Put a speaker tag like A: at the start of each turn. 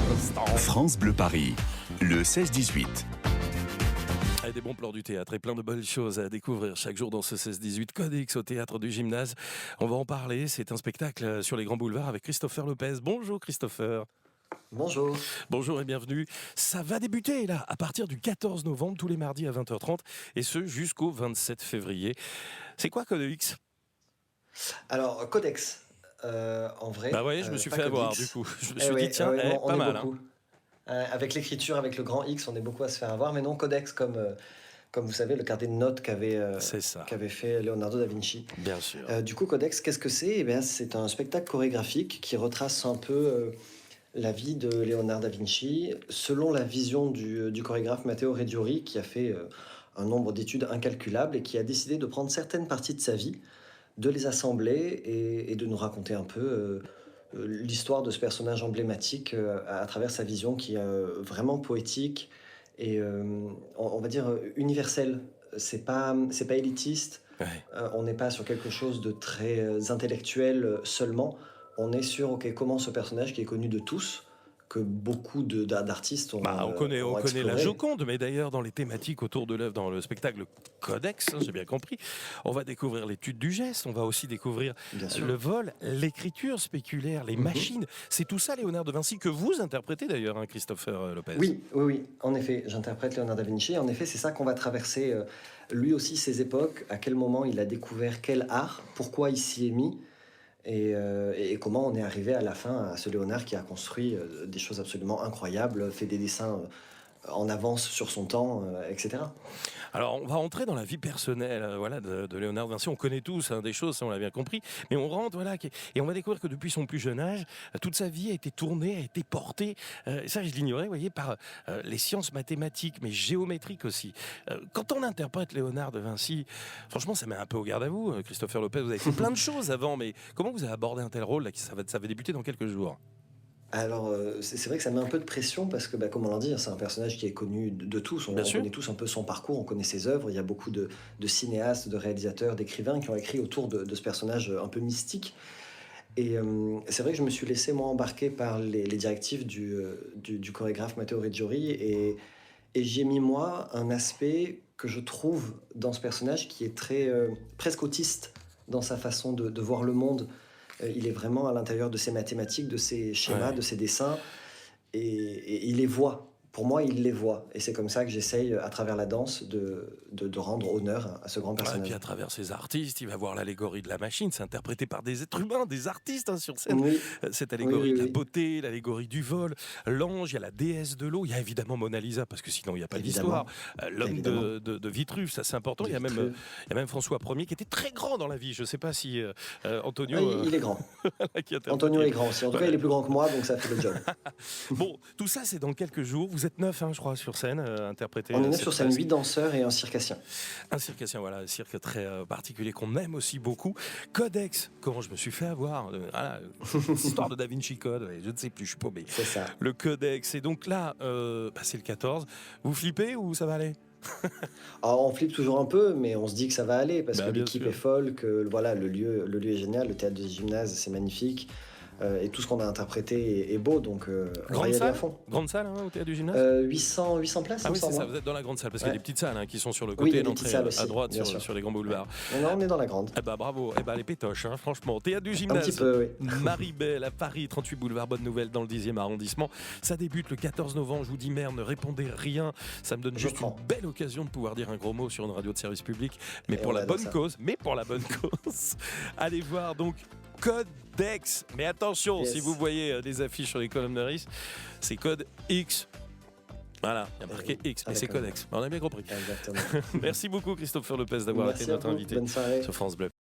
A: France Bleu Paris, le 16-18.
B: Et des bons plans du théâtre et plein de belles choses à découvrir chaque jour dans ce 16-18 Codex au théâtre du Gymnase. On va en parler, c'est un spectacle sur les grands boulevards avec Christopher Lopez. Bonjour Christopher.
C: Bonjour.
B: Bonjour et bienvenue. Ça va débuter là à partir du 14 novembre, tous les mardis à 20h30 et ce jusqu'au 27 février. C'est quoi Codex ?
C: Alors, Codex, en vrai.
B: Bah ouais, je me suis
C: pas
B: fait avoir
C: Codex.
B: du coup. Je me suis dit tiens,
C: non, on
B: pas
C: est
B: mal.
C: beaucoup. Avec l'écriture, avec le grand X, on est beaucoup à se faire avoir. Mais non, Codex, comme vous savez, le carnet de notes
B: C'est ça.
C: qu'avait fait Leonardo da Vinci.
B: Bien sûr.
C: Du coup, Codex, qu'est-ce que c'est ? Eh bien, c'est un spectacle chorégraphique qui retrace un peu la vie de Léonard da Vinci selon la vision du chorégraphe Matteo Reggiori, qui a fait un nombre d'études incalculables et qui a décidé de prendre certaines parties de sa vie, de les assembler et de nous raconter un peu l'histoire de ce personnage emblématique à travers sa vision qui est vraiment poétique et on va dire universelle. C'est pas élitiste.
B: Ouais.
C: On n'est pas sur quelque chose de très intellectuel seulement. On est sur comment ce personnage qui est connu de tous, que beaucoup d'artistes ont
B: On connaît la
C: exploré.
B: Joconde, mais d'ailleurs dans les thématiques autour de l'œuvre, dans le spectacle Codex, j'ai bien compris, on va découvrir l'étude du geste, on va aussi découvrir le vol, l'écriture spéculaire, les machines. C'est tout ça, Léonard de Vinci, que vous interprétez d'ailleurs, hein, Christopher Lopez.
C: Oui, en effet, j'interprète Léonard da Vinci. En effet, c'est ça qu'on va traverser, lui aussi, ses époques, à quel moment il a découvert quel art, pourquoi il s'y est mis. Et comment on est arrivé à la fin à ce Léonard qui a construit des choses absolument incroyables, fait des dessins en avance sur son temps, etc.
B: Alors, on va entrer dans la vie personnelle de Léonard de Vinci. On connaît tous des choses, ça on l'a bien compris, mais on rentre, et on va découvrir que depuis son plus jeune âge, toute sa vie a été tournée, a été portée, ça je l'ignorais, vous voyez, par les sciences mathématiques, mais géométriques aussi. Quand on interprète Léonard de Vinci, franchement, ça met un peu au garde à vous, Christopher Lopez. Vous avez fait plein de choses avant, mais comment vous avez abordé un tel rôle là, ça va débuter dans quelques jours?
C: Alors, c'est vrai que ça met un peu de pression parce que, comme on l'a dit, c'est un personnage qui est connu de tous. On connaît tous un peu son parcours, on connaît ses œuvres. Il y a beaucoup de cinéastes, de réalisateurs, d'écrivains qui ont écrit autour de ce personnage un peu mystique. Et c'est vrai que je me suis laissé, moi, embarquer par les directives du chorégraphe Matteo Reggiori et j'y ai mis, moi, un aspect que je trouve dans ce personnage qui est très presque autiste dans sa façon de voir le monde. Il est vraiment à l'intérieur de ses mathématiques, de ses schémas, de ses dessins, et il les voit. Pour moi, il les voit. Et c'est comme ça que j'essaye, à travers la danse, de rendre honneur à ce grand personnage.
B: Et puis à travers ces artistes, il va voir l'allégorie de la machine. C'est interprété par des êtres humains, des artistes sur scène. Oui. Cette allégorie de la beauté, l'allégorie du vol, l'ange, il y a la déesse de l'eau, il y a évidemment Mona Lisa, parce que sinon il n'y a pas d'histoire. L'homme de Vitruve, ça c'est important. Il y a même François Ier qui était très grand dans la vie. Je ne sais pas si Antonio...
C: il est grand. Antonio est grand aussi. En tout cas, il est plus grand que moi, donc ça fait le job.
B: Bon, tout ça c'est dans quelques jours. Vous êtes 9, je crois, sur scène, interprété.
C: On est 9 sur scène, 8 danseurs et un circassien.
B: Un circassien, voilà, un cirque très particulier qu'on aime aussi beaucoup. Codex, comment je me suis fait avoir l'histoire de Da Vinci Code, je ne sais plus, je suis paumé.
C: C'est ça.
B: Le Codex, et donc là, c'est le 14. Vous flippez ou ça va aller?
C: Alors, on flippe toujours un peu, mais on se dit que ça va aller parce que l'équipe est folle, que le lieu est génial, le théâtre du Gymnase, c'est magnifique. Et tout ce qu'on a interprété est beau, donc on va y aller à fond.
B: Grande salle au théâtre du Gymnase,
C: 800 places.
B: Ah oui, c'est ça, vous êtes dans la grande salle, parce qu'il y a des petites salles qui sont sur le côté, l'entrée à droite sur les grands boulevards.
C: Non, on est dans la grande.
B: Bravo, les pétoches, franchement. Théâtre du Gymnase,
C: un petit peu, oui.
B: Maribel à Paris, 38 boulevard Bonne Nouvelle dans le 10e arrondissement. Ça débute le 14 novembre, je vous dis merde, ne répondez rien, ça me donne juste une belle occasion de pouvoir dire un gros mot sur une radio de service public, mais pour la bonne cause. Allez voir donc Codex, mais attention, si vous voyez des affiches sur les colonnes de Ris, c'est code X. Voilà, il y a marqué X, mais c'est Codex. On a bien compris.
C: Exactement.
B: Merci beaucoup Christopher Lopez d'avoir été notre invité sur France Bleu.